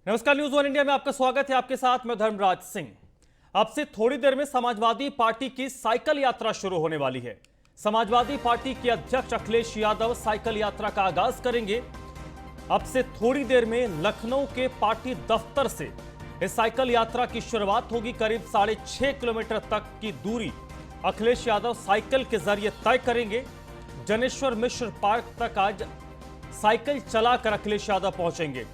नमस्कार, news one India में आपका स्वागत है। आपके साथ मैं धर्मराज सिंह। अब से थोड़ी देर में समाजवादी पार्टी की साइकिल यात्रा शुरू होने वाली है। समाजवादी पार्टी के अध्यक्ष अखिलेश यादव साइकिल यात्रा का आगाज करेंगे। अब से थोड़ी देर में लखनऊ के पार्टी दफ्तर से इस साइकिल यात्रा की शुरुआत होगी। करीब 6.5 किलोमीटर तक की दूरी अखिलेश यादव साइकिल के जरिए तय करेंगे। जनेश्वर मिश्र पार्क तक आज साइकिल चलाकर अखिलेश यादव पहुंचेंगे।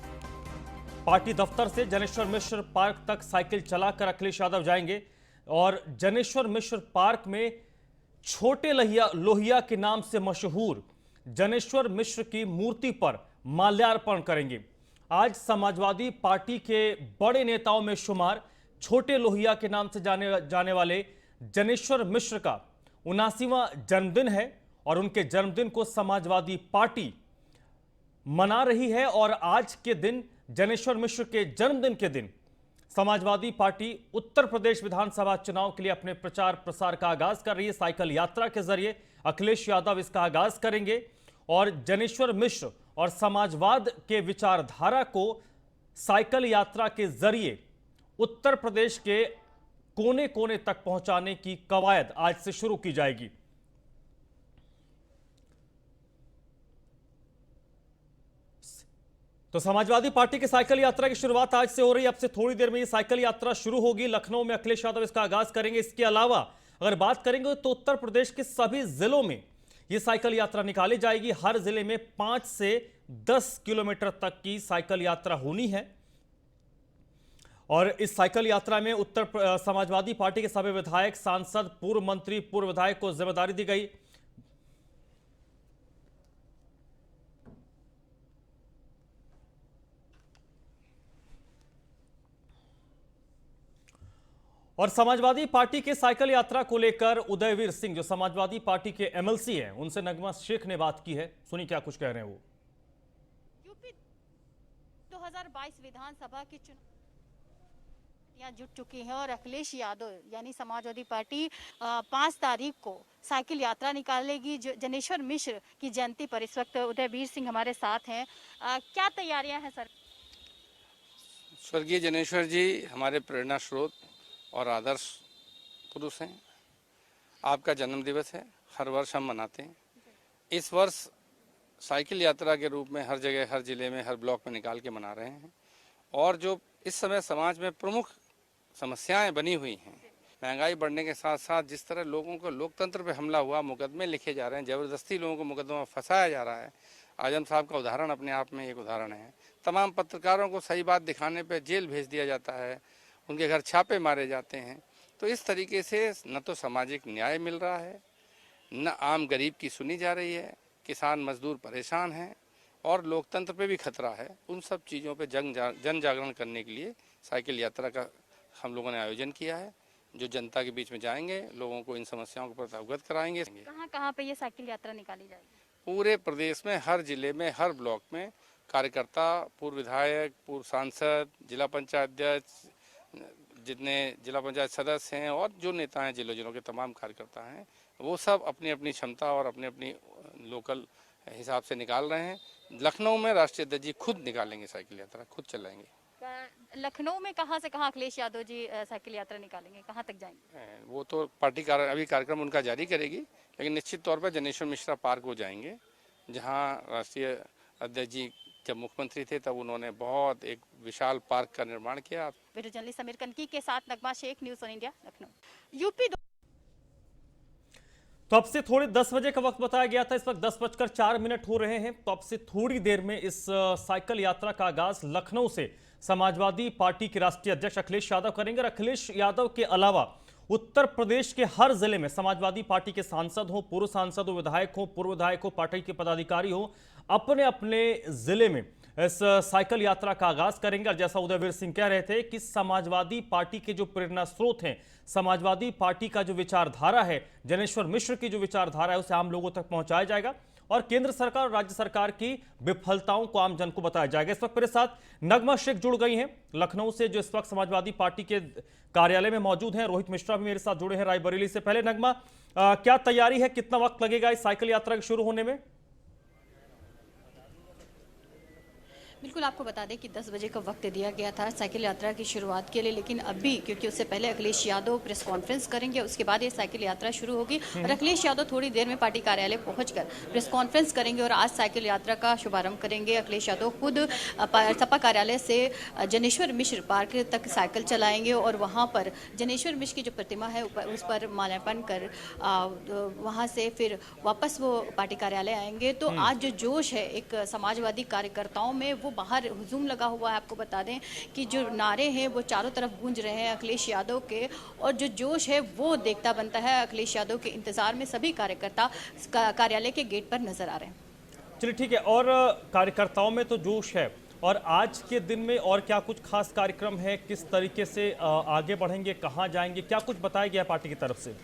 पार्टी दफ्तर से जनेश्वर मिश्र पार्क तक साइकिल चलाकर अखिलेश यादव जाएंगे और जनेश्वर मिश्र पार्क में छोटे लोहिया के नाम से मशहूर जनेश्वर मिश्र की मूर्ति पर माल्यार्पण करेंगे। आज समाजवादी पार्टी के बड़े नेताओं में शुमार छोटे लोहिया के नाम से जाने वाले जनेश्वर मिश्र का 79वां जन्मदिन है और उनके जन्मदिन को समाजवादी पार्टी मना रही है। और आज के दिन, जनेश्वर मिश्र के जन्मदिन के दिन, समाजवादी पार्टी उत्तर प्रदेश विधानसभा चुनाव के लिए अपने प्रचार प्रसार का आगाज कर रही है। साइकिल यात्रा के जरिए अखिलेश यादव इसका आगाज करेंगे और जनेश्वर मिश्र और समाजवाद के विचारधारा को साइकिल यात्रा के जरिए उत्तर प्रदेश के कोने कोने तक पहुंचाने की कवायद आज से शुरू की जाएगी। तो समाजवादी पार्टी की साइकिल यात्रा की शुरुआत आज से हो रही है। अब से थोड़ी देर में ये साइकिल यात्रा शुरू होगी। लखनऊ में अखिलेश यादव इसका आगाज करेंगे। इसके अलावा अगर बात करेंगे तो उत्तर प्रदेश के सभी जिलों में ये साइकिल यात्रा निकाली जाएगी। हर जिले में 5 से 10 किलोमीटर तक की साइकिल यात्रा होनी है और इस साइकिल यात्रा में समाजवादी पार्टी के सभी विधायक, सांसद, पूर्व मंत्री, पूर्व विधायक को जिम्मेदारी दी गई। और समाजवादी पार्टी के साइकिल यात्रा को लेकर उदयवीर सिंह, जो समाजवादी पार्टी के एमएलसी हैं, उनसे नगमा शेख ने बात की है। सुनिए क्या कुछ कह रहे हैं वो। यूपी 2022 विधानसभा के चुनाव यहाँ जुट चुकी है और अखिलेश यादव यानी समाजवादी पार्टी 5 तारीख को साइकिल यात्रा निकालेगी जनेश्वर मिश्र की जयंती पर। इस वक्त उदयवीर सिंह हमारे साथ हैं। क्या तैयारियां हैं सर? स्वर्गीय जनेश्वर जी हमारे प्रेरणा स्रोत और आदर्श पुरुष हैं। आपका जन्म दिवस है, हर वर्ष हम मनाते हैं। इस वर्ष साइकिल यात्रा के रूप में हर जगह, हर जिले में, हर ब्लॉक में निकाल के मना रहे हैं। और जो इस समय समाज में प्रमुख समस्याएं बनी हुई हैं, महंगाई बढ़ने के साथ साथ जिस तरह लोगों को लोकतंत्र पे हमला हुआ, मुकदमे लिखे जा रहे हैं, ज़बरदस्ती लोगों को मुकदमा में फंसाया जा रहा है। आजम साहब का उदाहरण अपने आप में एक उदाहरण है। तमाम पत्रकारों को सही बात दिखाने पर जेल भेज दिया जाता है, उनके घर छापे मारे जाते हैं। तो इस तरीके से न तो सामाजिक न्याय मिल रहा है, न आम गरीब की सुनी जा रही है, किसान मजदूर परेशान हैं और लोकतंत्र पे भी खतरा है। उन सब चीज़ों पे जन जागरण करने के लिए साइकिल यात्रा का हम लोगों ने आयोजन किया है, जो जनता के बीच में जाएंगे, लोगों को इन समस्याओं के प्रति अवगत कराएंगे। कहाँ पे ये साइकिल यात्रा निकाली जाएगी? पूरे प्रदेश में, हर जिले में, हर ब्लॉक में कार्यकर्ता, पूर्व विधायक, पूर्व सांसद, जिला पंचायत अध्यक्ष, जितने जिला पंचायत सदस्य हैं और जो नेता हैं, जिलों के तमाम कार्यकर्ता हैं, वो सब अपनी अपनी क्षमता और अपनी अपनी लोकल हिसाब से निकाल रहे हैं। लखनऊ में राष्ट्रीय अध्यक्ष जी खुद निकालेंगे साइकिल यात्रा, खुद चलाएंगे। लखनऊ में कहाँ से कहाँ अखिलेश यादव जी साइकिल यात्रा निकालेंगे, कहाँ तक जाएंगे? वो तो पार्टी अभी कार्यक्रम उनका जारी करेगी, लेकिन निश्चित तौर पर जनेश्वर मिश्रा पार्क वो जाएंगे, जहाँ राष्ट्रीय अध्यक्ष जी जब मुख्यमंत्री थे तब उन्होंने बहुत एक विशाल पार्क का निर्माण किया। वीडियो जर्नलिस्ट समीर कनकी के साथ Nagma Shaikh, News One India, Lucknow. UP तो अब से थोड़े 10 बजे का वक्त बताया गया था, इस वक्त 10:04 हो रहे हैं। तो अब से थोड़ी देर में इस साइकिल यात्रा का आगाज लखनऊ से समाजवादी पार्टी के राष्ट्रीय अध्यक्ष अखिलेश यादव करेंगे। और अखिलेश यादव के अलावा उत्तर प्रदेश के हर जिले में समाजवादी पार्टी के सांसद हो, पूर्व सांसद हो, विधायक हो, पूर्व विधायक हो, पार्टी के पदाधिकारी हो, अपने अपने जिले में इस साइकिल यात्रा का आगाज करेंगे। और जैसा उदयवीर सिंह कह रहे थे कि समाजवादी पार्टी के जो प्रेरणा स्रोत हैं, समाजवादी पार्टी का जो विचारधारा है, जनेश्वर मिश्र की जो विचारधारा है, उसे आम लोगों तक पहुंचाया जाएगा और केंद्र सरकार और राज्य सरकार की विफलताओं को आम जन को बताया जाएगा। इस वक्त मेरे साथ नगमा शेख जुड़ गई हैं लखनऊ से, जो इस वक्त समाजवादी पार्टी के कार्यालय में मौजूद हैं। रोहित मिश्रा भी मेरे साथ जुड़े हैं रायबरेली से। पहले नगमा, क्या तैयारी है, कितना वक्त लगेगा इस साइकिल यात्रा के शुरू होने में? बिल्कुल, आपको बता दें कि 10 बजे का वक्त दिया गया था साइकिल यात्रा की शुरुआत के लिए, लेकिन अभी क्योंकि उससे पहले अखिलेश यादव प्रेस कॉन्फ्रेंस करेंगे, उसके बाद ये साइकिल यात्रा शुरू होगी और अखिलेश यादव थोड़ी देर में पार्टी कार्यालय पहुंचकर प्रेस कॉन्फ्रेंस करेंगे और आज साइकिल यात्रा का शुभारंभ करेंगे। अखिलेश यादव खुद सपा कार्यालय से जनेश्वर मिश्र पार्क तक साइकिल चलाएंगे और वहाँ पर जनेश्वर मिश्र की जो प्रतिमा है उस पर माल्यार्पण कर वहाँ से फिर वापस वो पार्टी कार्यालय आएंगे। तो आज जो जोश है एक समाजवादी कार्यकर्ताओं में, वो बाहर हुजूम लगा हुआ है। आपको बता दें कि जो नारे हैं वो चारों तरफ गूंज रहे हैं अखिलेश यादव के, और जो जोश है वो देखता बनता है। अखिलेश यादव के इंतजार में सभी कार्यकर्ता कार्यालय के गेट पर नजर आ रहे हैं। चलिए ठीक है, और कार्यकर्ताओं में तो जोश है, और आज के दिन में और क्या कुछ खास कार्यक्रम है, किस तरीके से आगे बढ़ेंगे, कहाँ जाएंगे, क्या कुछ बताया गया पार्टी की तरफ से?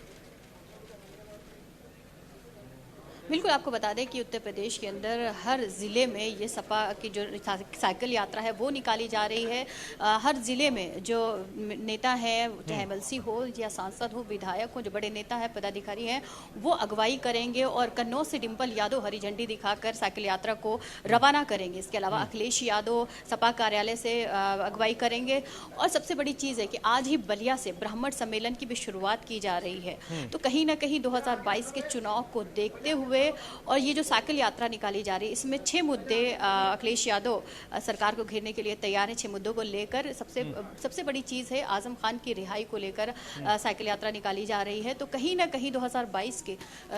बिल्कुल, आपको बता दें कि उत्तर प्रदेश के अंदर हर ज़िले में ये सपा की जो साइकिल यात्रा है वो निकाली जा रही है। हर ज़िले में जो नेता हैं, चाहे एमएलसी हो या सांसद हो, विधायक हो, जो बड़े नेता हैं, पदाधिकारी हैं, वो अगुवाई करेंगे और कन्नौज से डिंपल यादव हरी झंडी दिखाकर साइकिल यात्रा को रवाना करेंगे। इसके अलावा अखिलेश यादव सपा कार्यालय से अगुवाई करेंगे। और सबसे बड़ी चीज़ है कि आज ही बलिया से ब्राह्मण सम्मेलन की भी शुरुआत की जा रही है। तो कहीं ना कहीं 2022 के चुनाव को देखते हुए और ये जो साइकिल यात्रा निकाली जा रही है, इसमें 6 मुद्दे अखिलेश यादव सरकार को घेरने के लिए तैयार हैं। 6 मुद्दों को लेकर सबसे बड़ी चीज़ है आजम खान की रिहाई को लेकर साइकिल यात्रा निकाली जा रही है। तो कहीं ना कहीं 2022 के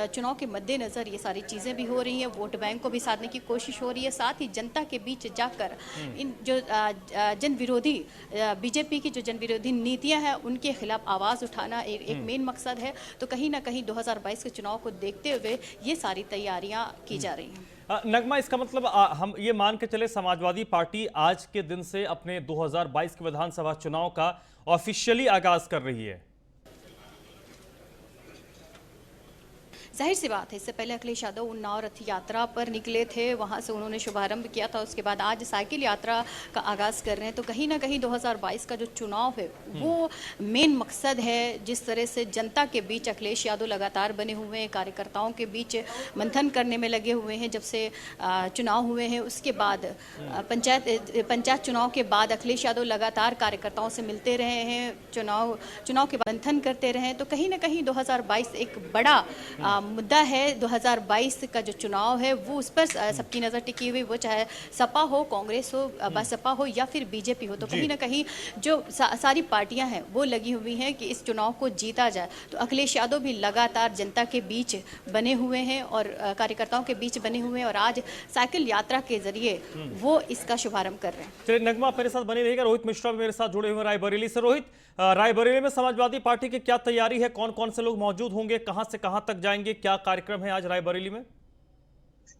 चुनाव के मद्देनज़र ये सारी चीज़ें भी हो रही हैं। वोट बैंक को भी साधने की कोशिश हो रही है, साथ ही जनता के बीच जाकर इन जो जन विरोधी बीजेपी की जो जन विरोधी नीतियाँ हैं उनके खिलाफ आवाज़ उठाना एक मेन मकसद है। तो कहीं ना कहीं 2022 के चुनाव को देखते हुए ये सारी तैयारियां की जा रही हैं। नगमा, इसका मतलब हम ये मान के चले समाजवादी पार्टी आज के दिन से अपने 2022 के विधानसभा चुनाव का ऑफिशियली आगाज कर रही है? जाहिर सी बात है, इससे पहले अखिलेश यादव उन्नाव रथ यात्रा पर निकले थे, वहां से उन्होंने शुभारंभ किया था। उसके बाद आज साइकिल यात्रा का आगाज कर रहे हैं। तो कहीं ना कहीं 2022 का जो चुनाव है वो मेन मकसद है। जिस तरह से जनता के बीच अखिलेश यादव लगातार बने हुए हैं, कार्यकर्ताओं के बीच मंथन करने में लगे हुए हैं जब से चुनाव हुए हैं। उसके बाद पंचायत चुनाव के बाद अखिलेश यादव लगातार कार्यकर्ताओं से मिलते रहे हैं, चुनाव के बाद मंथन करते रहे हैं। तो कहीं ना कहीं 2022 एक बड़ा मुद्दा है। 2022 का जो चुनाव है वो उस पर सबकी नज़र टिकी हुई, वो चाहे सपा हो, कांग्रेस हो, बसपा हो या फिर बीजेपी हो। तो कहीं ना कहीं जो सारी पार्टियां हैं वो लगी हुई हैं कि इस चुनाव को जीता जाए। तो अखिलेश यादव भी लगातार जनता के बीच बने हुए हैं और कार्यकर्ताओं के बीच बने हुए हैं और आज साइकिल यात्रा के जरिए वो इसका शुभारंभ कर रहे हैं। चलिए नगमा, मेरे साथ बनी रहेगा। रोहित मिश्रा भी मेरे साथ जुड़े हुए रायबरेली से। रोहित, रायबरेली में समाजवादी पार्टी की क्या तैयारी है, कौन कौन से लोग मौजूद होंगे, कहां से कहां तक जाएंगे, क्या कार्यक्रम है आज रायबरेली में?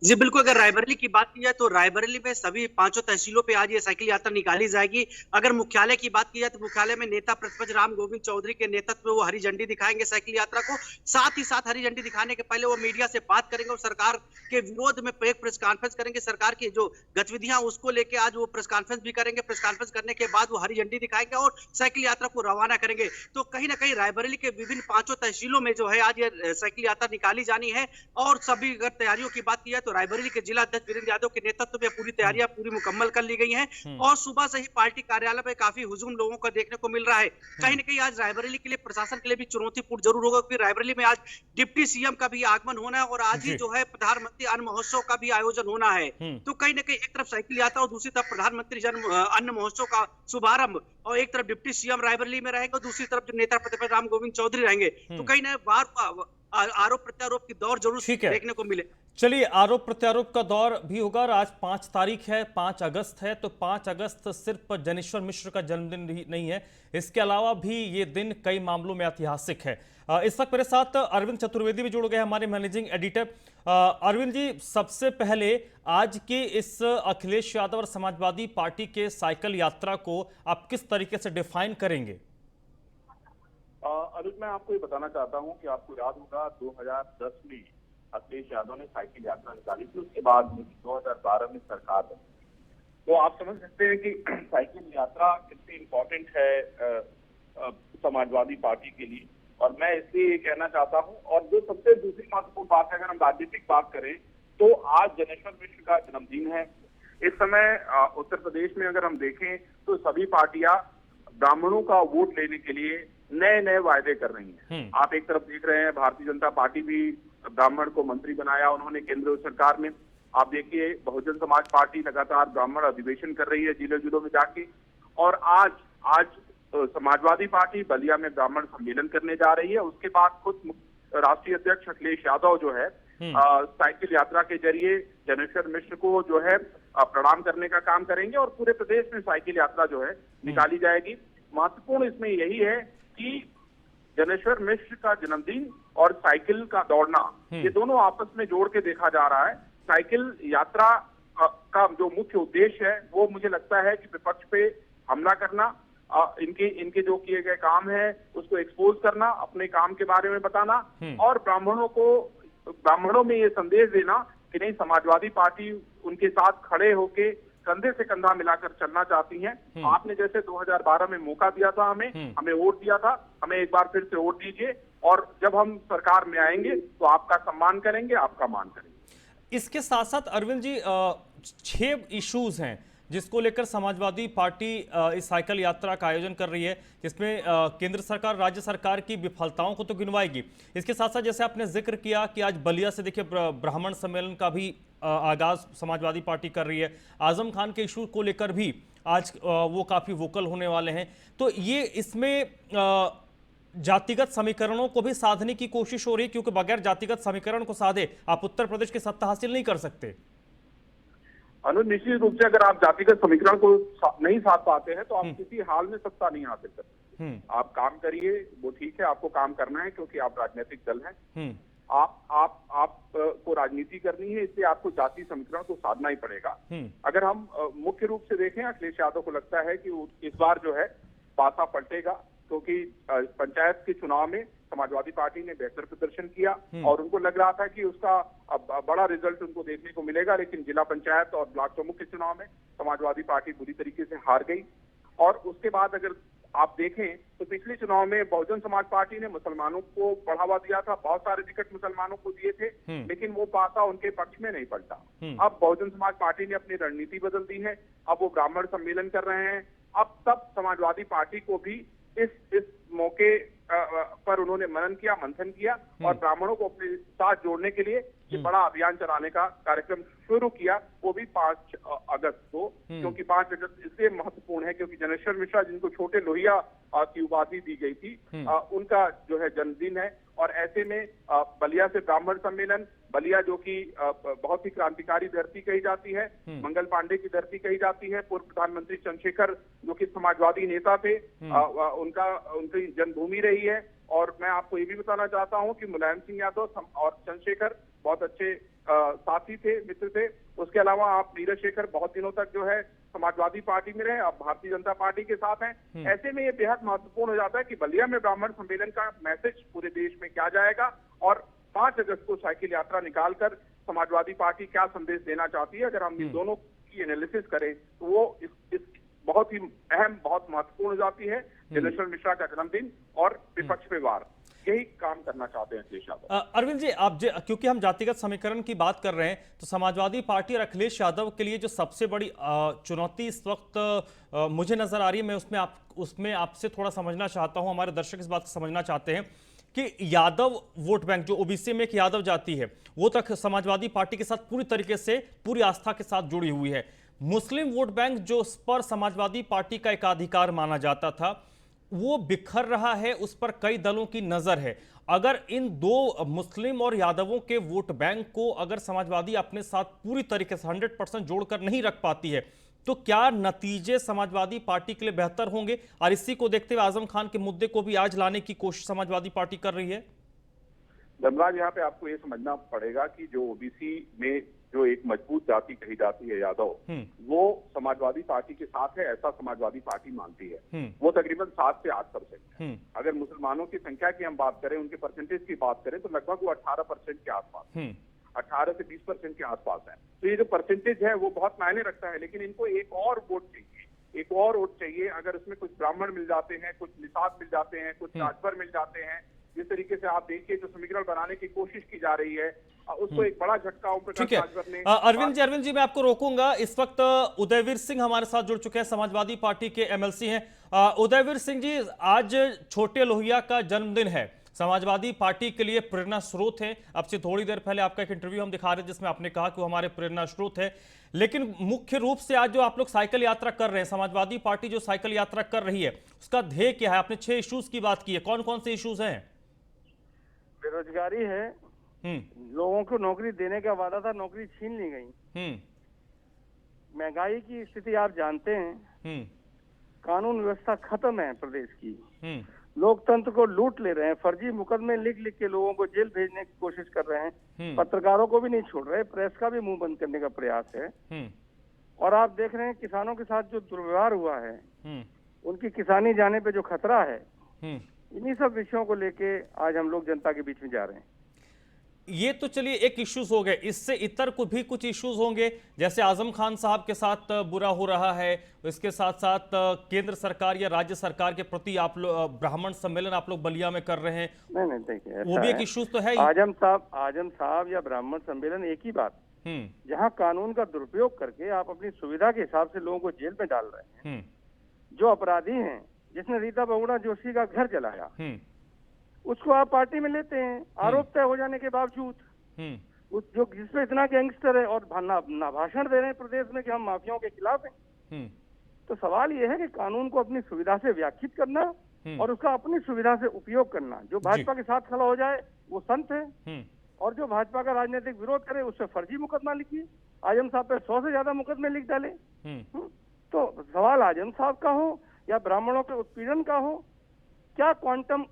जी बिल्कुल, अगर रायबरेली की बात की जाए तो रायबरेली में सभी 5 तहसीलों पे आज ये साइकिल यात्रा निकाली जाएगी। अगर मुख्यालय की बात की जाए तो मुख्यालय में नेता प्रतिपक्ष राम गोविंद चौधरी के नेतृत्व में वो हरी झंडी दिखाएंगे साइकिल यात्रा को। साथ ही साथ हरी झंडी दिखाने के पहले वो मीडिया से बात करेंगे और सरकार के विरोध में एक प्रेस कॉन्फ्रेंस करेंगे। सरकार की जो गतिविधियां उसको लेकर आज वो प्रेस कॉन्फ्रेंस भी करेंगे। प्रेस कॉन्फ्रेंस करने के बाद वो हरी झंडी दिखाएंगे और साइकिल यात्रा को रवाना करेंगे। तो कहीं ना कहीं रायबरेली के विभिन्न 5 तहसीलों में जो है आज ये साइकिल यात्रा निकाली जानी है। और सभी अगर तैयारियों की बात की जाए तो रायबरेली के जिला अध्यक्ष वीरेंद्र यादव के नेतृत्व में पूरी तैयारियां पूरी मुकम्मल कर ली गई हैं और सुबह से ही पार्टी कार्यालय में काफी हुजूम लोगों को देखने को मिल रहा है। कहीं ना कहीं आज रायबरेली के लिए प्रशासन के लिए भी चुनौतीपूर्ण जरूर होगा, क्योंकि रायबरेली में आज डिप्टी सीएम का भी आगमन होना है और आज ही जो है प्रधानमंत्री अन्न महोत्सव का भी आयोजन होना है। तो कहीं ना कहीं एक तरफ साइकिल यात्रा और दूसरी तरफ प्रधानमंत्री जन अन्न महोत्सव का शुभारंभ, और एक तरफ डिप्टी सीएम रायबरेली में रहेगा, दूसरी तरफ जो नेता प्रतिपक्ष राम गोविंद चौधरी रहेंगे। तो कहीं ना बार आरोप प्रत्यारोप की दौर जरूर देखने को मिले। चलिए, आरोप प्रत्यारोप का दौर भी होगा और आज 5 तारीख है, 5 अगस्त है। तो 5 अगस्त सिर्फ जनेश्वर मिश्र का जन्मदिन नहीं है, इसके अलावा भी ये दिन कई मामलों में ऐतिहासिक है। इस वक्त मेरे साथ अरविंद चतुर्वेदी भी जुड़ गए, हमारे मैनेजिंग एडिटर। अरविंद जी, सबसे पहले आज के इस अखिलेश यादव और समाजवादी पार्टी के साइकिल यात्रा को आप किस तरीके से डिफाइन करेंगे? अनुज, मैं आपको ये बताना चाहता हूँ कि आपको याद होगा 2010 में अखिलेश यादव ने साइकिल यात्रा निकाली थी, उसके बाद 2012 में सरकार बनी। तो आप समझ सकते हैं कि साइकिल यात्रा कितनी इम्पोर्टेंट है समाजवादी पार्टी के लिए, और मैं इसलिए ये कहना चाहता हूँ। और जो सबसे दूसरी महत्वपूर्ण बात है, अगर हम राजनीतिक बात करें तो आज जनेश्वर मिश्र का जन्मदिन है। इस समय उत्तर प्रदेश में अगर हम देखें तो सभी पार्टियां ब्राह्मणों का वोट लेने के लिए नए नए वायदे कर रही हैं। आप एक तरफ देख रहे हैं भारतीय जनता पार्टी भी ब्राह्मण को मंत्री बनाया उन्होंने केंद्र सरकार में। आप देखिए बहुजन समाज पार्टी लगातार ब्राह्मण अधिवेशन कर रही है जिले जिलों में जाके, और आज समाजवादी पार्टी बलिया में ब्राह्मण सम्मेलन करने जा रही है। उसके बाद खुद राष्ट्रीय अध्यक्ष अखिलेश यादव जो है साइकिल यात्रा के जरिए जनेश्वर मिश्र को जो है प्रणाम करने का काम करेंगे और पूरे प्रदेश में साइकिल यात्रा जो है निकाली जाएगी। महत्वपूर्ण इसमें यही है कि जनेश्वर मिश्र का जन्मदिन और साइकिल का दौड़ना ये दोनों आपस में जोड़ के देखा जा रहा है। साइकिल यात्रा का जो मुख्य उद्देश्य है वो मुझे लगता है कि विपक्ष पे हमला करना, इनके जो किए गए काम है उसको एक्सपोज करना, अपने काम के बारे में बताना और ब्राह्मणों में ये संदेश देना कि नहीं, समाजवादी पार्टी उनके साथ खड़े होके कंधे से कंधा मिलाकर चलना चाहती है। आपने जैसे 2012 में मौका दिया था, हमें वोट दिया था, हमें एक बार फिर से वोट दीजिए और जब हम सरकार में आएंगे तो आपका सम्मान करेंगे, आपका मान करेंगे। इसके साथ साथ अरविंद जी 6 इश्यूज हैं जिसको लेकर समाजवादी पार्टी इस साइकिल यात्रा का आयोजन कर रही है, जिसमें केंद्र सरकार राज्य सरकार की विफलताओं को तो गिनवाएगी। इसके साथ साथ जैसे आपने जिक्र किया कि आज बलिया से देखिए ब्राह्मण सम्मेलन का भी आगाज समाजवादी पार्टी कर रही है। आजम खान के इशू को लेकर भी आज वो काफी वोकल होने वाले हैं। तो ये इसमें जातिगत समीकरणों को भी साधने की कोशिश हो रही है, क्योंकि बगैर जातिगत समीकरण को साधे आप उत्तर प्रदेश की सत्ता हासिल नहीं कर सकते। अनुज, निश्चित रूप से अगर आप जातिगत समीकरण को नहीं साध पाते हैं तो आप किसी हाल में सत्ता नहीं हासिल करते। आप काम करिए, वो ठीक है, आपको काम करना है क्योंकि आप राजनीतिक दल हैं। आप को राजनीति करनी है, इसलिए आपको जाति समीकरण को साधना ही पड़ेगा। अगर हम मुख्य रूप से देखें, अखिलेश यादव को लगता है कि इस बार जो है पासा पलटेगा, क्योंकि पंचायत के चुनाव में समाजवादी पार्टी ने बेहतर प्रदर्शन किया और उनको लग रहा था कि उसका बड़ा रिजल्ट उनको देखने को मिलेगा, लेकिन जिला पंचायत और ब्लॉक प्रमुख के चुनाव में समाजवादी पार्टी बुरी तरीके से हार गई। और उसके बाद अगर आप देखें तो पिछले चुनाव में बहुजन समाज पार्टी ने मुसलमानों को बढ़ावा दिया था, बहुत सारे टिकट मुसलमानों को दिए थे, लेकिन वो पासा उनके पक्ष में नहीं पलटा। अब बहुजन समाज पार्टी ने अपनी रणनीति बदल दी है, अब वो ब्राह्मण सम्मेलन कर रहे हैं। अब तब समाजवादी पार्टी को भी इस मौके पर उन्होंने मनन किया, मंथन किया और ब्राह्मणों को अपने साथ जोड़ने के लिए ये बड़ा अभियान चलाने का कार्यक्रम शुरू किया, वो भी 5 अगस्त को। क्योंकि 5 अगस्त इसलिए महत्वपूर्ण है क्योंकि जनेश्वर मिश्रा, जिनको छोटे लोहिया की उपाधि दी गई थी, उनका जो है जन्मदिन है। और ऐसे में बलिया से ब्राह्मण सम्मेलन, बलिया जो कि बहुत ही क्रांतिकारी धरती कही जाती है, मंगल पांडे की धरती कही जाती है, पूर्व प्रधानमंत्री चंद्रशेखर जो कि समाजवादी नेता थे, उनकी जन्मभूमि रही है। और मैं आपको ये भी बताना चाहता हूं कि मुलायम सिंह यादव और चंद्रशेखर बहुत अच्छे साथी थे, मित्र थे। उसके अलावा आप नीरज शेखर बहुत दिनों तक जो है समाजवादी पार्टी में रहे, अब भारतीय जनता पार्टी के साथ हैं। ऐसे में ये बेहद महत्वपूर्ण हो जाता है कि बलिया में ब्राह्मण सम्मेलन का मैसेज पूरे देश में क्या जाएगा और 5 अगस्त को साइकिल यात्रा निकालकर समाजवादी पार्टी क्या संदेश देना चाहती है। अगर हम इन दोनों की एनालिसिस करें तो वो इस बहुत ही अहम, बहुत महत्वपूर्ण हो जाती है। जनेश्वर मिश्रा का जन्मदिन और विपक्ष पे वार, यही काम करना चाहते हैं अखिलेश यादव। अरविंद जी, क्योंकि हम जातिगत समीकरण की बात कर रहे हैं, तो समाजवादी पार्टी और अखिलेश यादव के लिए जो सबसे बड़ी चुनौती इस वक्त मुझे नजर आ रही है, मैं उसमें आपसे थोड़ा समझना चाहता हूं, हमारे दर्शक इस बात को समझना चाहते हैं कि यादव वोट बैंक, जो ओबीसी में एक यादव जाति है, वो तक समाजवादी पार्टी के साथ पूरी तरीके से, पूरी आस्था के साथ जुड़ी हुई है। मुस्लिम वोट बैंक जो उस पर समाजवादी पार्टी का एकाधिकार माना जाता था, वो बिखर रहा है, उस पर कई दलों की नजर है। अगर इन 2 मुस्लिम और यादवों के वोट बैंक को अगर समाजवादी अपने साथ पूरी तरीके से 100% जोड़कर नहीं रख पाती है, तो क्या नतीजे समाजवादी पार्टी के लिए बेहतर होंगे? और इसी को देखते हुए आजम खान के मुद्दे को भी आज लाने की कोशिश समाजवादी पार्टी कर रही है। धर्मराज, यहाँ पे आपको ये समझना पड़ेगा कि जो ओबीसी में जो एक मजबूत जाति कही जाती है यादव, वो समाजवादी पार्टी के साथ है, ऐसा समाजवादी पार्टी मानती है। वो तकरीबन 7 से 8% है। अगर मुसलमानों की संख्या की हम बात करें, उनके परसेंटेज की बात करें, तो लगभग वो 18% के आसपास, 18 से 20% के आसपास है। तो ये जो परसेंटेज है वो बहुत मायने रखता है, लेकिन इनको एक और वोट चाहिए, एक और वोट चाहिए। अगर उसमें कुछ ब्राह्मण मिल जाते हैं, कुछ निषाद मिल जाते हैं, कुछ राजभर मिल जाते हैं, जिस तरीके से आप देखिए जो समीकरण बनाने की कोशिश की जा रही है, उसको एक बड़ा झटका ओम प्रकाश ठीक है। राजभर ने। अरविंद जी मैं आपको रोकूंगा। इस वक्त उदयवीर सिंह हमारे साथ जुड़ चुके हैं, समाजवादी पार्टी के एमएलसी हैं। उदयवीर सिंह जी, आज छोटे लोहिया का जन्मदिन है, समाजवादी पार्टी के लिए प्रेरणा स्रोत है। अब से थोड़ी देर पहले आपका एक इंटरव्यू हम दिखा रहे हैं जिसमें आपने कहा कि वो हमारे प्रेरणा स्रोत है, लेकिन मुख्य रूप से आज जो आप लोग साइकिल यात्रा कर रहे हैं, समाजवादी पार्टी जो साइकिल यात्रा कर रही है, उसका ध्येय क्या है? आपने 6 इश्यूज की बात की है, कौन कौन से इश्यूज हैं? बेरोजगारी है, लोगों को नौकरी देने का वादा था, नौकरी छीन ली गई। महंगाई की स्थिति आप जानते हैं, कानून व्यवस्था खत्म है प्रदेश की, लोकतंत्र को लूट ले रहे हैं, फर्जी मुकदमे लिख लिख के लोगों को जेल भेजने की कोशिश कर रहे हैं, पत्रकारों को भी नहीं छोड़ रहे, प्रेस का भी मुंह बंद करने का प्रयास है। और आप देख रहे हैं किसानों के साथ जो दुर्व्यवहार हुआ है, उनकी किसानी जाने पे जो खतरा है, इन्हीं सब विषयों को लेके आज हम लोग जनता के बीच में जा रहे हैं। ये तो चलिए एक इश्यूज हो गए, इससे इतर को भी कुछ इश्यूज होंगे, जैसे आजम खान साहब के साथ बुरा हो रहा है, इसके साथ साथ केंद्र सरकार या राज्य सरकार के प्रति आप लोग ब्राह्मण सम्मेलन आप लोग बलिया में कर रहे हैं। नहीं देखिए, वो भी एक इश्यूज तो है। आजम साहब या ब्राह्मण सम्मेलन एक ही बात, जहाँ कानून का दुरुपयोग करके आप अपनी सुविधा के हिसाब से लोगों को जेल में डाल रहे हैं। जो अपराधी हैं, जिसने रीता बहुगुणा जोशी का घर जलाया, उसको आप पार्टी में लेते हैं, आरोप तय हो जाने के बावजूद। उस जो जिसमें इतना गैंगस्टर है और भाषण दे रहे हैं प्रदेश में कि हम माफियाओं के खिलाफ हैं। तो सवाल यह है कि कानून को अपनी सुविधा से व्याख्यात करना और उसका अपनी सुविधा से उपयोग करना। जो भाजपा के साथ खड़ा हो जाए वो संत है, और जो भाजपा का राजनीतिक विरोध करे उससे फर्जी मुकदमा लिखिए। आजम साहब पे 100 से ज्यादा मुकदमे लिख डाले। तो सवाल आजम साहब का हो या ब्राह्मणों के उत्पीड़न का हो, क्या क्वांटम,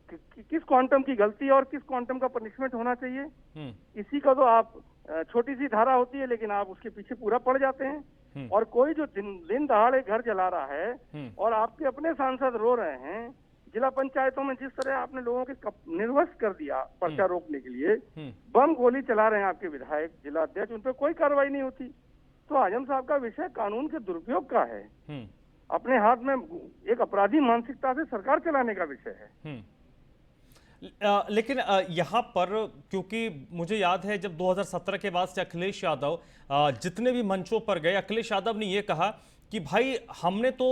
किस क्वांटम की गलती और किस क्वांटम का पनिशमेंट होना चाहिए, इसी का तो आप छोटी सी धारा होती है, लेकिन आप उसके पीछे पूरा पड़ जाते हैं। और कोई जो दिन दहाड़े घर जला रहा है और आपके अपने सांसद रो रहे हैं, जिला पंचायतों में जिस तरह आपने लोगों के निर्वस्त कर दिया पर्चा रोकने के लिए, बम गोली चला रहे हैं आपके विधायक, जिला अध्यक्ष, उन पर कोई कार्रवाई नहीं होती। तो आजम साहब का विषय कानून के दुरुपयोग का है, अपने हाथ में एक अपराधी मानसिकता से सरकार चलाने का विषय है। लेकिन यहाँ पर क्योंकि मुझे याद है जब 2017 के बाद से अखिलेश यादव जितने भी मंचों पर गए, अखिलेश यादव ने ये कहा कि भाई हमने तो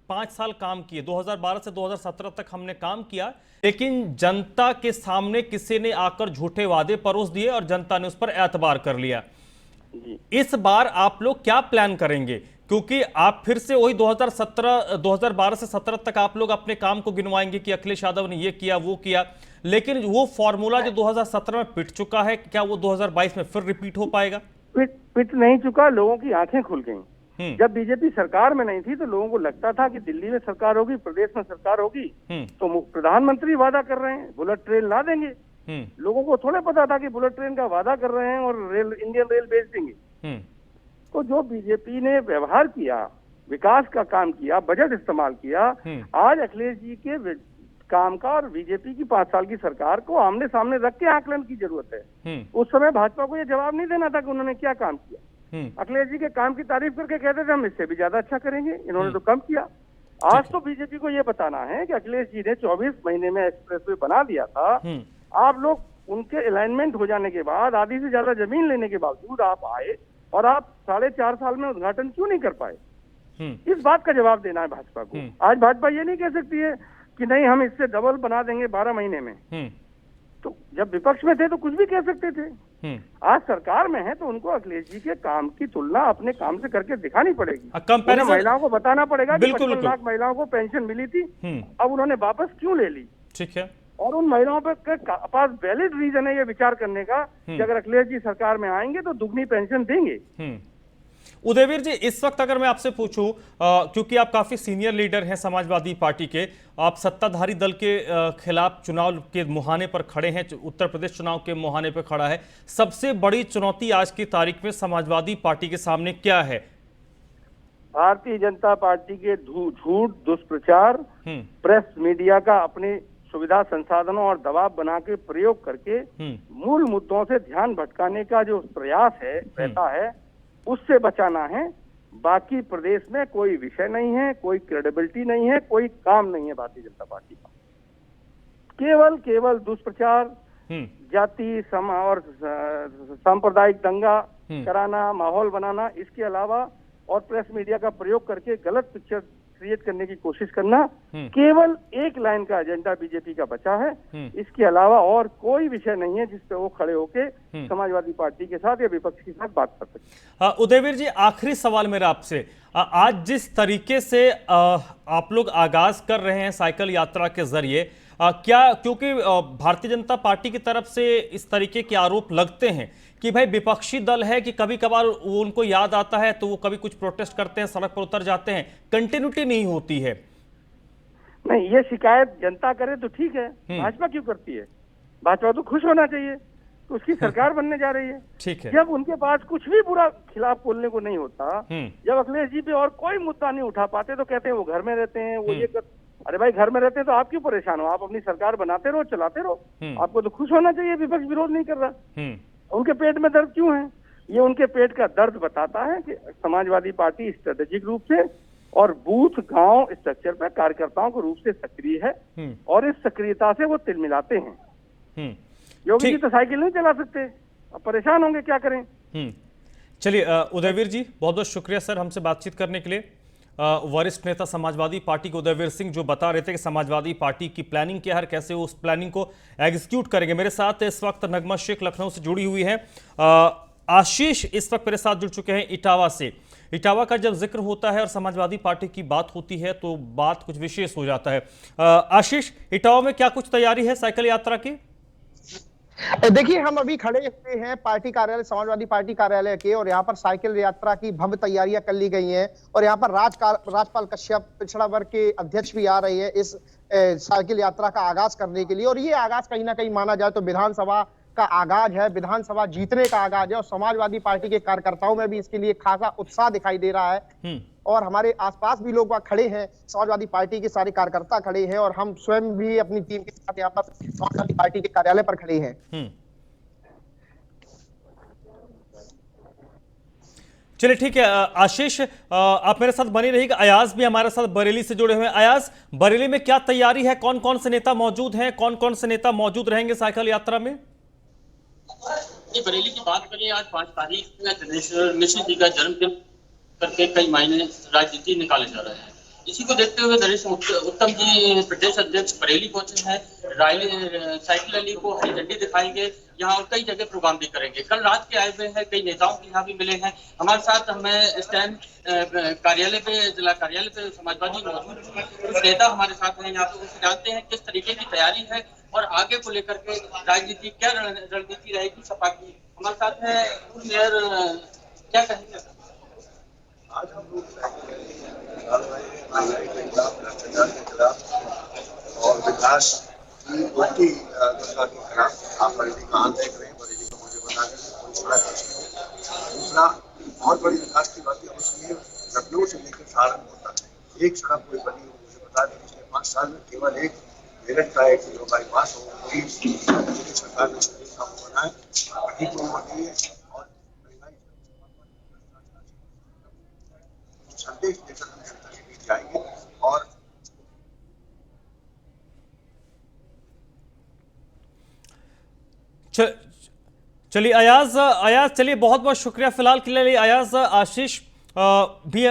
5 साल काम किए, 2012 से 2017 तक हमने काम किया, लेकिन जनता के सामने किसी ने आकर झूठे वादे परोस दिए और जनता ने उस पर एतबार कर लिया। इस बार आप लोग क्या प्लान करेंगे? क्योंकि आप फिर से वही 2012 से 17 तक आप लोग अपने काम को गिनवाएंगे कि अखिलेश यादव ने ये किया वो किया, लेकिन वो फॉर्मूला जो 2017 में पिट चुका है, क्या वो 2022 में फिर रिपीट हो पाएगा? पिट नहीं चुका, लोगों की आंखें खुल गई। जब बीजेपी सरकार में नहीं थी तो लोगों को लगता था कि दिल्ली में सरकार होगी, प्रदेश में सरकार होगी, तो प्रधानमंत्री वादा कर रहे हैं बुलेट ट्रेन ला देंगे। लोगों को थोड़ा पता था कि बुलेट ट्रेन का वादा कर रहे हैं और इंडियन रेल बेच देंगे। तो जो बीजेपी ने व्यवहार किया, विकास का काम किया, बजट इस्तेमाल किया, आज अखिलेश जी के काम का और बीजेपी की 5 साल की सरकार को आमने सामने रख के आकलन की जरूरत है। उस समय भाजपा को यह जवाब नहीं देना था कि उन्होंने क्या काम किया। अखिलेश जी के काम की तारीफ करके कहते थे हम इससे भी ज्यादा अच्छा करेंगे, इन्होंने तो कम किया। आज तो बीजेपी को यह बताना है कि अखिलेश जी ने 24 महीने में एक्सप्रेसवे बना दिया था। आप लोग उनके अलाइनमेंट हो जाने के बाद, आधी से ज्यादा जमीन लेने के बावजूद आप आए और आप 4.5 साल में उद्घाटन क्यों नहीं कर पाए? इस बात का जवाब देना है भाजपा को। आज भाजपा ये नहीं कह सकती है कि नहीं हम इससे डबल बना देंगे 12 महीने में। तो जब विपक्ष में थे तो कुछ भी कह सकते थे। आज सरकार में है तो उनको अखिलेश जी के काम की तुलना अपने काम से करके दिखानी पड़ेगी। महिलाओं को बताना पड़ेगा कि 55 लाख महिलाओं को पेंशन मिली थी, अब उन्होंने वापस क्यों ले ली। ठीक है। और उन महिलाओं पर पास वैलिड रीजन है ये विचार करने का कि अगर अखिलेश जी सरकार में आएंगे तो दुगनी पेंशन देंगे। उदयवीर जी, इस वक्त अगर मैं आपसे पूछूं, क्योंकि आप काफी सीनियर लीडर हैं समाजवादी पार्टी के, आप सत्ताधारी दल के खिलाफ चुनाव के मुहाने पर खड़े हैं, उत्तर प्रदेश चुनाव के मुहाने पर खड़ा है, सबसे बड़ी चुनौती आज की तारीख में समाजवादी पार्टी के सामने क्या है? भारतीय जनता पार्टी के झूठ, दुष्प्रचार, प्रेस मीडिया का अपनी सुविधा, संसाधनों और दबाव बना के प्रयोग करके मूल मुद्दों से ध्यान भटकाने का जो प्रयास है रहता है, उससे बचाना है। बाकी प्रदेश में कोई विषय नहीं है, कोई क्रेडिबिलिटी नहीं है, कोई काम नहीं है भारतीय जनता पार्टी का। केवल दुष्प्रचार, जाति और सांप्रदायिक दंगा कराना, माहौल बनाना, इसके अलावा और प्रेस मीडिया का प्रयोग करके गलत पिक्चर क्रिएट करने की कोशिश करना, केवल एक लाइन का एजेंडा बीजेपी का बचा है। इसके अलावा और कोई विषय नहीं है जिस पे वो खड़े होके समाजवादी पार्टी के साथ या विपक्ष के साथ बात कर सकते। उदयवीर जी, आखिरी सवाल मेरा आपसे, आज जिस तरीके से आप लोग आगाज कर रहे हैं साइकिल यात्रा के जरिए, क्या क्योंकि भारतीय जनता पार्टी की तरफ से इस तरीके के आरोप लगते हैं कि भाई विपक्षी दल है कि कभी कभार वो उनको याद आता है तो वो कभी कुछ प्रोटेस्ट करते हैं, सड़क पर उतर जाते हैं, कंटिन्यूटी नहीं होती है। नहीं, ये शिकायत जनता करे तो ठीक है, भाजपा क्यों करती है? भाजपा तो खुश होना चाहिए, तो उसकी सरकार बनने जा रही है। ठीक है। जब उनके पास कुछ भी बुरा खिलाफ बोलने को नहीं होता, जब अखिलेश जी पे और कोई मुद्दा नहीं उठा पाते तो कहते हैं वो घर में रहते हैं, वो ये कर। अरे भाई, घर में रहते हैं तो आप क्यों परेशान हो? आप अपनी सरकार बनाते रहो, चलाते रहो, आपको तो खुश होना चाहिए। विपक्ष विरोध नहीं कर रहा। उनके पेट में दर्द क्यों है? ये उनके पेट का दर्द बताता है कि समाजवादी पार्टी स्ट्रेटेजिक रूप से और बूथ गांव स्ट्रक्चर पर कार्यकर्ताओं के रूप से सक्रिय है, और इस सक्रियता से वो तिलमिलाते हैं। योगी जी तो साइकिल नहीं चला सकते, अब परेशान होंगे, क्या करें? चलिए उदयवीर जी, बहुत बहुत शुक्रिया सर हमसे बातचीत करने के लिए। वरिष्ठ नेता समाजवादी पार्टी के उदयवीर सिंह जो बता रहे थे कि समाजवादी पार्टी की प्लानिंग क्या है, कैसे वो उस प्लानिंग को एग्जीक्यूट करेंगे। मेरे साथ इस वक्त नगमा शेख लखनऊ से जुड़ी हुई है, आशीष इस वक्त मेरे साथ जुड़ चुके हैं इटावा से। इटावा का जब जिक्र होता है और समाजवादी पार्टी की बात होती है तो बात कुछ विशेष हो जाता है। आशीष, इटावा में क्या कुछ तैयारी है साइकिल यात्रा की? देखिए, हम अभी खड़े हुए हैं पार्टी कार्यालय, समाजवादी पार्टी कार्यालय के, और यहाँ पर साइकिल यात्रा की भव्य तैयारियां कर ली गई हैं। और यहाँ पर राजपाल कश्यप, पिछड़ा वर्ग के अध्यक्ष भी आ रहे हैं इस साइकिल यात्रा का आगाज करने के लिए। और ये आगाज कहीं ना कहीं माना जाए तो विधानसभा का आगाज है, विधानसभा जीतने का आगाज है। और समाजवादी पार्टी के कार्यकर्ताओं में भी इसके लिए खासा उत्साह दिखाई दे रहा है। और हमारे आसपास भी लोग खड़े हैं, समाजवादी पार्टी के सारे कार्यकर्ता खड़े हैं, और हम स्वयं भी अपनी टीम के साथ यहाँ पर समाजवादी पार्टी के कार्यालय पर खड़े हैं। चलिए ठीक है आशीष, आप मेरे साथ बने रहिएगा। अयाज भी हमारे साथ बरेली से जुड़े हुए हैं। अयाज, बरेली में क्या तैयारी है, कौन कौन से नेता मौजूद हैं, कौन कौन से नेता मौजूद रहेंगे साइकिल यात्रा में? बरेली की बात करें, आज 5 तारीख दिनेश मिश्र जी का जन्मदिन करके कई मायने राजनीति निकाले जा रहे हैं। इसी को देखते हुए नरेश उत्तम जी प्रदेश अध्यक्ष बरेली पहुंचे हैं। साइकिल रैली को हरी झंडी दिखाएंगे यहाँ, और कई जगह प्रोग्राम भी करेंगे। कल रात के आए हुए हैं, कई नेताओं के यहाँ भी मिले हैं। हमारे साथ हमें स्टैंड कार्यालय पे, जिला कार्यालय पे समाजवादी मौजूद हैं, कुछ नेता हमारे साथ हैं यहाँ पे। उनसे जानते हैं किस तरीके की तैयारी है और आगे को लेकर के राजनीति क्या रणनीति रहेगी सपा की। हमारे साथ है मेयर, क्या कहेंगे? आज हम लोग भ्रष्टाचार के खिलाफ और विकास की उल्टी दशा के खिलाफ आप बरेली का हाल देख रहे हैं। बरेली को मुझे बता दें, दूसरा बहुत बड़ी विकास की बात होती है, लखनऊ से लेकर सहारनपुर तक एक सड़क कोई बनी हो। मुझे बता दें, पिछले 5 साल में केवल एक मेरठ का एक बाईपास हो, सरकार ने काम बनाए, पट्टी बनी है, और संदेश लेकर हम जनता के बीच जाएंगे। और चलिए अयाज चलिए, बहुत बहुत शुक्रिया फिलहाल के लिए अयाज। आशीष भी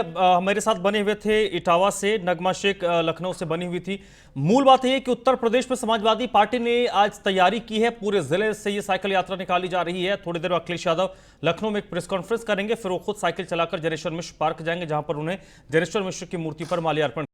मेरे साथ बने हुए थे इटावा से, नगमा शेख लखनऊ से बनी हुई थी। मूल बात यह है कि उत्तर प्रदेश में समाजवादी पार्टी ने आज तैयारी की है, पूरे जिले से ये साइकिल यात्रा निकाली जा रही है। थोड़ी देर में अखिलेश यादव लखनऊ में एक प्रेस कॉन्फ्रेंस करेंगे, फिर वो खुद साइकिल चलाकर जनेश्वर मिश्र पार्क जाएंगे, जहां पर उन्हें जनेश्वर मिश्र की मूर्ति पर माल्यार्पण